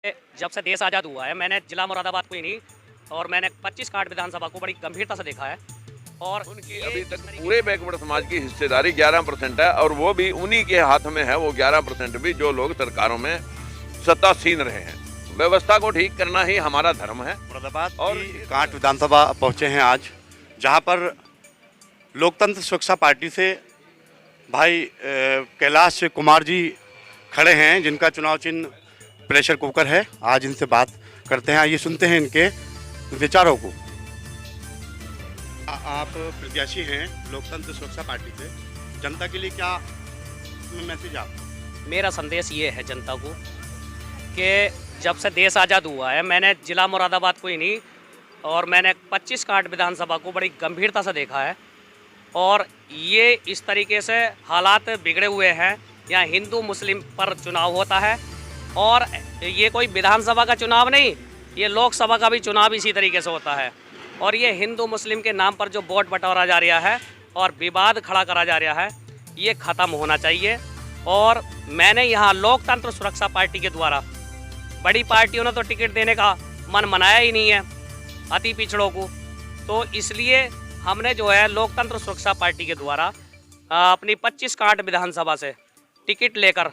जब से देश आज़ाद हुआ है मैंने जिला मुरादाबाद को ही नहीं और मैंने 25 कार्ड विधानसभा को बड़ी गंभीरता से देखा है। और उनकी अभी तक पूरे बैकवर्ड समाज की हिस्सेदारी 11% है और वो भी उन्हीं के हाथ में है। वो 11% भी जो लोग सरकारों में सत्तासीन रहे हैं। व्यवस्था को ठीक करना ही हमारा धर्म है। मुरादाबाद और कांट विधानसभा पहुंचे हैं आज, जहां पर लोकतंत्र सुरक्षा पार्टी से भाई कैलाश कुमार जी खड़े हैं, जिनका चुनाव चिन्ह प्रेशर कुकर है। आज इनसे बात करते हैं, ये सुनते हैं इनके विचारों को। आप प्रत्याशी हैं लोकतंत्र सुरक्षा पार्टी से, जनता के लिए क्या मैसेज आप? मेरा संदेश ये है जनता को कि जब से देश आज़ाद हुआ है मैंने जिला मुरादाबाद को ही नहीं और मैंने 25 कार्ड विधानसभा को बड़ी गंभीरता से देखा है। और ये इस तरीके से हालात बिगड़े हुए हैं, यहाँ हिंदू मुस्लिम पर चुनाव होता है और ये कोई विधानसभा का चुनाव नहीं, ये लोकसभा का भी चुनाव इसी तरीके से होता है। और ये हिंदू मुस्लिम के नाम पर जो वोट बंटवारा जा रहा है और विवाद खड़ा करा जा रहा है, ये ख़त्म होना चाहिए। और मैंने यहाँ लोकतंत्र सुरक्षा पार्टी के द्वारा, बड़ी पार्टियों ने तो टिकट देने का मन मनाया ही नहीं है अति पिछड़ों को, तो इसलिए हमने जो है लोकतंत्र सुरक्षा पार्टी के द्वारा अपनी 25 कार्ड विधानसभा से टिकट लेकर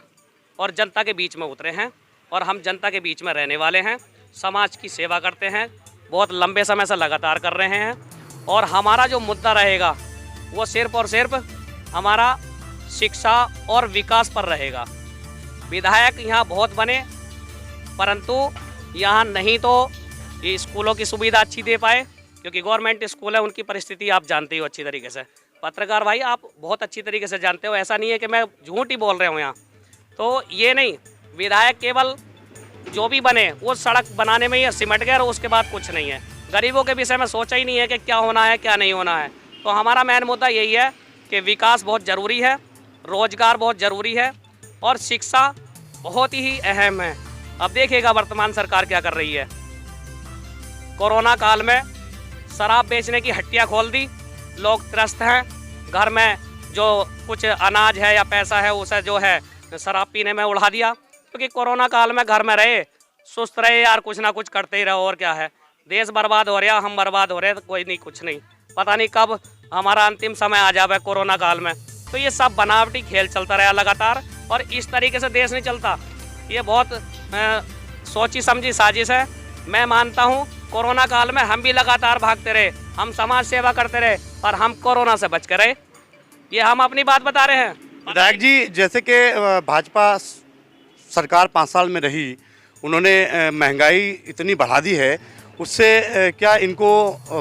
और जनता के बीच में उतरे हैं। और हम जनता के बीच में रहने वाले हैं, समाज की सेवा करते हैं, बहुत लंबे समय से लगातार कर रहे हैं। और हमारा जो मुद्दा रहेगा वो सिर्फ और सिर्फ हमारा शिक्षा और विकास पर रहेगा। विधायक यहाँ बहुत बने परंतु यहाँ नहीं तो ये स्कूलों की सुविधा अच्छी दे पाए, क्योंकि गवर्नमेंट स्कूल है, उनकी परिस्थिति आप जानते हो अच्छी तरीके से। पत्रकार भाई आप बहुत अच्छी तरीके से जानते हो, ऐसा नहीं है कि मैं झूठ ही बोल रहा हूँ यहाँ। तो ये नहीं, विधायक केवल जो भी बने वो सड़क बनाने में ही सिमट गए और उसके बाद कुछ नहीं है। गरीबों के विषय में सोचा ही नहीं है कि क्या होना है क्या नहीं होना है। तो हमारा मेन मुद्दा यही है कि विकास बहुत ज़रूरी है, रोजगार बहुत ज़रूरी है और शिक्षा बहुत ही अहम है। अब देखिएगा वर्तमान सरकार क्या कर रही है। कोरोना काल में शराब बेचने की हट्टियां खोल दी, लोग त्रस्त हैं, घर में जो कुछ अनाज है या पैसा है उसे जो है शराब पीने में उड़ा दिया। क्योंकि कोरोना काल में घर में रहे, सुस्त रहे यार, कुछ ना कुछ करते ही रहो। और क्या है, देश बर्बाद हो रहा, हम बर्बाद हो रहे, तो कोई नहीं कुछ नहीं, पता नहीं कब हमारा अंतिम समय आ जाए कोरोना काल में। तो ये सब बनावटी खेल चलता रहा लगातार और इस तरीके से देश नहीं चलता। ये बहुत सोची समझी साजिश है। मैं मानता हूँ कोरोना काल में हम भी लगातार भागते रहे, हम समाज सेवा करते रहे, पर हम कोरोना से बच कर रहे। ये हम अपनी बात बता रहे हैं। विधायक जी, जैसे कि भाजपा सरकार 5 साल में रही, उन्होंने महंगाई इतनी बढ़ा दी है, उससे क्या इनको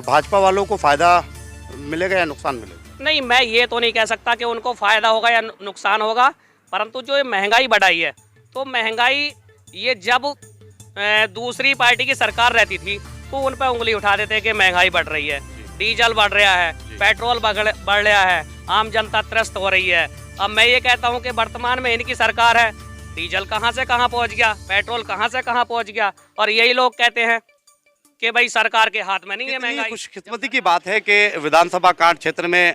भाजपा वालों को फ़ायदा मिलेगा या नुकसान मिलेगा? नहीं, मैं ये तो नहीं कह सकता कि उनको फ़ायदा होगा या नुकसान होगा, परंतु जो ये महंगाई बढ़ाई है, तो महंगाई ये जब दूसरी पार्टी की सरकार रहती थी तो उन पर उंगली उठा देते कि महंगाई बढ़ रही है, डीजल बढ़ रहा है, पेट्रोल बढ़ रहा है, आम जनता त्रस्त हो रही है। अब मैं ये कहता हूँ कि वर्तमान में इनकी सरकार है, डीजल कहाँ से कहाँ पहुँच गया, पेट्रोल कहाँ से कहाँ पहुँच गया, और यही लोग कहते हैं कि भाई सरकार के हाथ में नहीं है महंगाई। खुशकिस्मती की बात है कि विधानसभा कांट क्षेत्र में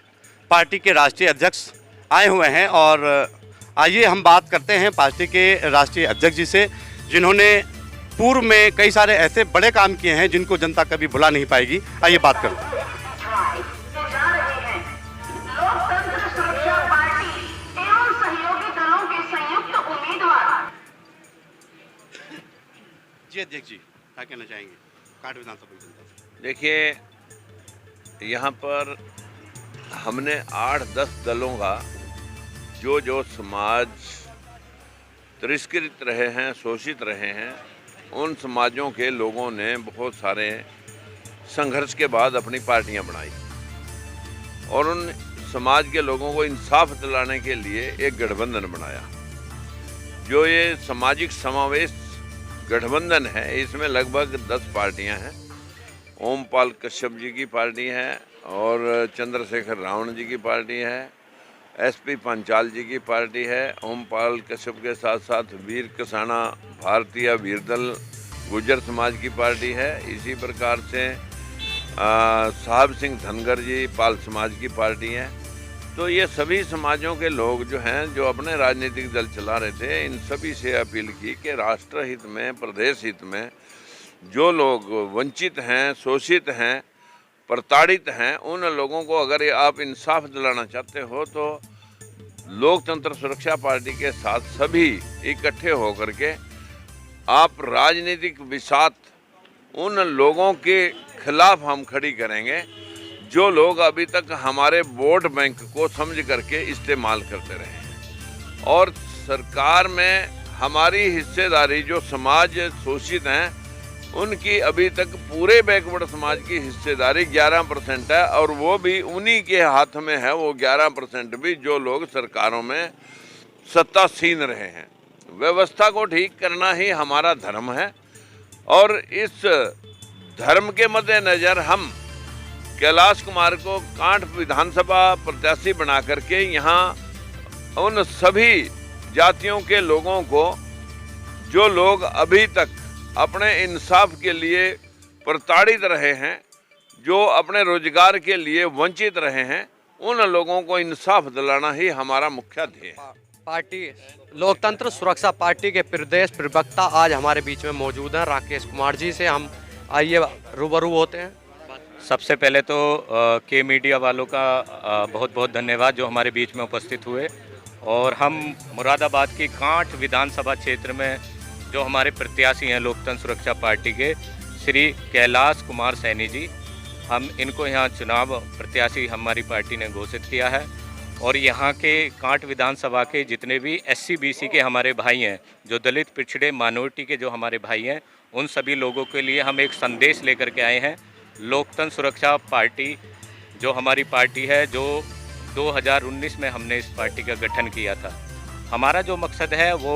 पार्टी के राष्ट्रीय अध्यक्ष आए हुए हैं। और आइए हम बात करते हैं पार्टी के राष्ट्रीय अध्यक्ष जी से, जिन्होंने पूर्व में कई सारे ऐसे बड़े काम किए हैं जिनको जनता कभी भुला नहीं पाएगी। आइए बात करते हैं। जी अध्यक्ष जी, क्या कहना चाहेंगे कांट विधानसभा की जनता से? देखिए, यहाँ पर हमने 8-10 दलों का जो समाज तिरस्कृत रहे हैं, शोषित रहे हैं, उन समाजों के लोगों ने बहुत सारे संघर्ष के बाद अपनी पार्टियां बनाई और उन समाज के लोगों को इंसाफ दिलाने के लिए एक गठबंधन बनाया। जो ये सामाजिक समावेश गठबंधन है, इसमें लगभग 10 पार्टियां हैं। ओमपाल कश्यप जी की पार्टी है और चंद्रशेखर रावण जी की पार्टी है, एसपी पंचाल जी की पार्टी है, ओमपाल कश्यप के साथ साथ वीर कसाना भारतीय वीरदल गुर्जर समाज की पार्टी है। इसी प्रकार से साहब सिंह धनगर जी पाल समाज की पार्टी है। तो ये सभी समाजों के लोग जो हैं, जो अपने राजनीतिक दल चला रहे थे, इन सभी से अपील की कि राष्ट्र हित में, प्रदेश हित में जो लोग वंचित हैं, शोषित हैं, प्रताड़ित हैं, उन लोगों को अगर आप इंसाफ दिलाना चाहते हो तो लोकतंत्र सुरक्षा पार्टी के साथ सभी इकट्ठे होकर के आप राजनीतिक बिसात उन लोगों के खिलाफ हम खड़ी करेंगे जो लोग अभी तक हमारे वोट बैंक को समझ करके इस्तेमाल करते रहे हैं। और सरकार में हमारी हिस्सेदारी, जो समाज शोषित हैं उनकी अभी तक पूरे बैकवर्ड समाज की हिस्सेदारी 11% है, और वो भी उन्हीं के हाथ में है, वो 11% भी जो लोग सरकारों में सत्तासीन रहे हैं। व्यवस्था को ठीक करना ही हमारा धर्म है, और इस धर्म के मद्देनज़र हम कैलाश कुमार को कांठ विधानसभा प्रत्याशी बना करके यहाँ उन सभी जातियों के लोगों को, जो लोग अभी तक अपने इंसाफ के लिए प्रताड़ित रहे हैं, जो अपने रोजगार के लिए वंचित रहे हैं, उन लोगों को इंसाफ दिलाना ही हमारा मुख्य ध्येय है। पार्टी लोकतंत्र सुरक्षा पार्टी के प्रदेश प्रवक्ता आज हमारे बीच में मौजूद हैं, राकेश कुमार जी से हम आइए रूबरू होते हैं। सबसे पहले तो के मीडिया वालों का बहुत बहुत धन्यवाद जो हमारे बीच में उपस्थित हुए, और हम मुरादाबाद की कांठ विधानसभा क्षेत्र में जो हमारे प्रत्याशी हैं लोकतंत्र सुरक्षा पार्टी के श्री कैलाश कुमार सैनी जी, हम इनको यहाँ चुनाव प्रत्याशी हमारी पार्टी ने घोषित किया है। और यहाँ के कांठ विधानसभा के जितने भी SC BC के हमारे भाई हैं, जो दलित पिछड़े माइनॉरिटी के जो हमारे भाई हैं, उन सभी लोगों के लिए हम एक संदेश लेकर के आए हैं। लोकतंत्र सुरक्षा पार्टी जो हमारी पार्टी है, जो 2019 में हमने इस पार्टी का गठन किया था, हमारा जो मकसद है वो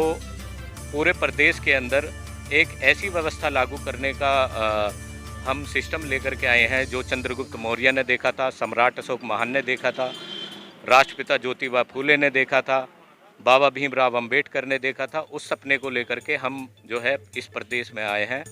पूरे प्रदेश के अंदर एक ऐसी व्यवस्था लागू करने का हम सिस्टम लेकर के आए हैं जो चंद्रगुप्त मौर्य ने देखा था, सम्राट अशोक महान ने देखा था, राष्ट्रपिता ज्योतिबा फूले ने देखा था, बाबा भीमराव अंबेडकर ने देखा था। उस सपने को लेकर के हम जो है इस प्रदेश में आए हैं,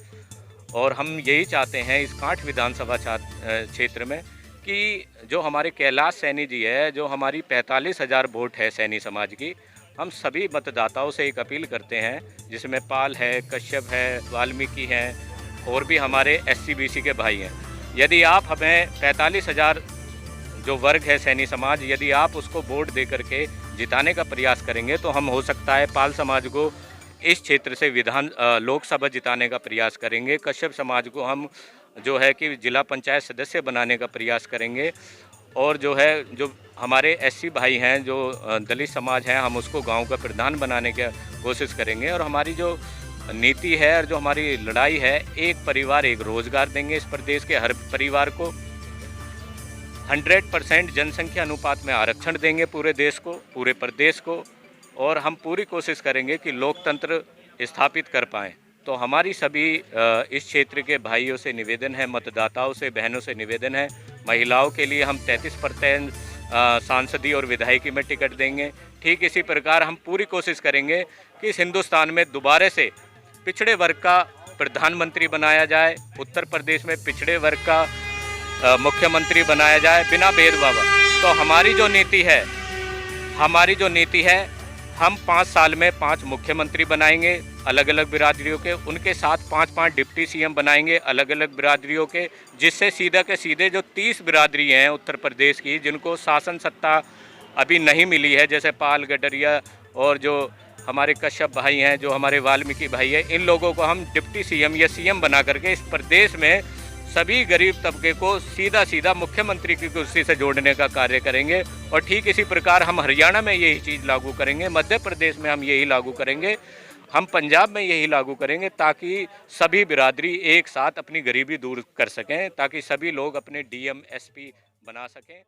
और हम यही चाहते हैं इस कांठ विधानसभा क्षेत्र में कि जो हमारे कैलाश सैनी जी है, जो हमारी 45,000 वोट है सैनी समाज की, हम सभी मतदाताओं से एक अपील करते हैं, जिसमें पाल है, कश्यप है, वाल्मीकि हैं, और भी हमारे SC BC के भाई हैं। यदि आप हमें 45,000 जो वर्ग है सैनी समाज, यदि आप उसको वोट दे करके जिताने का प्रयास करेंगे तो हम हो सकता है पाल समाज को इस क्षेत्र से लोकसभा जिताने का प्रयास करेंगे, कश्यप समाज को हम जो है कि जिला पंचायत सदस्य बनाने का प्रयास करेंगे, और जो है जो हमारे SC भाई हैं, जो दलित समाज हैं, हम उसको गांव का प्रधान बनाने की कोशिश करेंगे। और हमारी जो नीति है और जो हमारी लड़ाई है, एक परिवार एक रोजगार देंगे। इस प्रदेश के हर परिवार को 100% जनसंख्या अनुपात में आरक्षण देंगे, पूरे देश को, पूरे प्रदेश को, और हम पूरी कोशिश करेंगे कि लोकतंत्र स्थापित कर पाएँ। तो हमारी सभी इस क्षेत्र के भाइयों से निवेदन है, मतदाताओं से, बहनों से निवेदन है, महिलाओं के लिए हम 33% सांसदीय और विधायकी में टिकट देंगे। ठीक इसी प्रकार हम पूरी कोशिश करेंगे कि इस हिंदुस्तान में दोबारा से पिछड़े वर्ग का प्रधानमंत्री बनाया जाए, उत्तर प्रदेश में पिछड़े वर्ग का मुख्यमंत्री बनाया जाए बिना भेदभाव। तो हमारी जो नीति है हम 5 साल में 5 मुख्यमंत्री बनाएंगे अलग अलग बिरादरियों के, उनके साथ 5-5 डिप्टी CM बनाएंगे अलग अलग बिरादरियों के, जिससे सीधे के सीधे जो 30 बिरादरी हैं उत्तर प्रदेश की, जिनको शासन सत्ता अभी नहीं मिली है, जैसे पाल, गडरिया और जो हमारे कश्यप भाई हैं, जो हमारे वाल्मीकि भाई हैं, इन लोगों को हम डिप्टी CM या CM बना करके इस प्रदेश में सभी गरीब तबके को सीधा मुख्यमंत्री की कुर्सी से जोड़ने का कार्य करेंगे। और ठीक इसी प्रकार हम हरियाणा में यही चीज़ लागू करेंगे, मध्य प्रदेश में हम यही लागू करेंगे, हम पंजाब में यही लागू करेंगे, ताकि सभी बिरादरी एक साथ अपनी गरीबी दूर कर सकें, ताकि सभी लोग अपने DM SP बना सकें।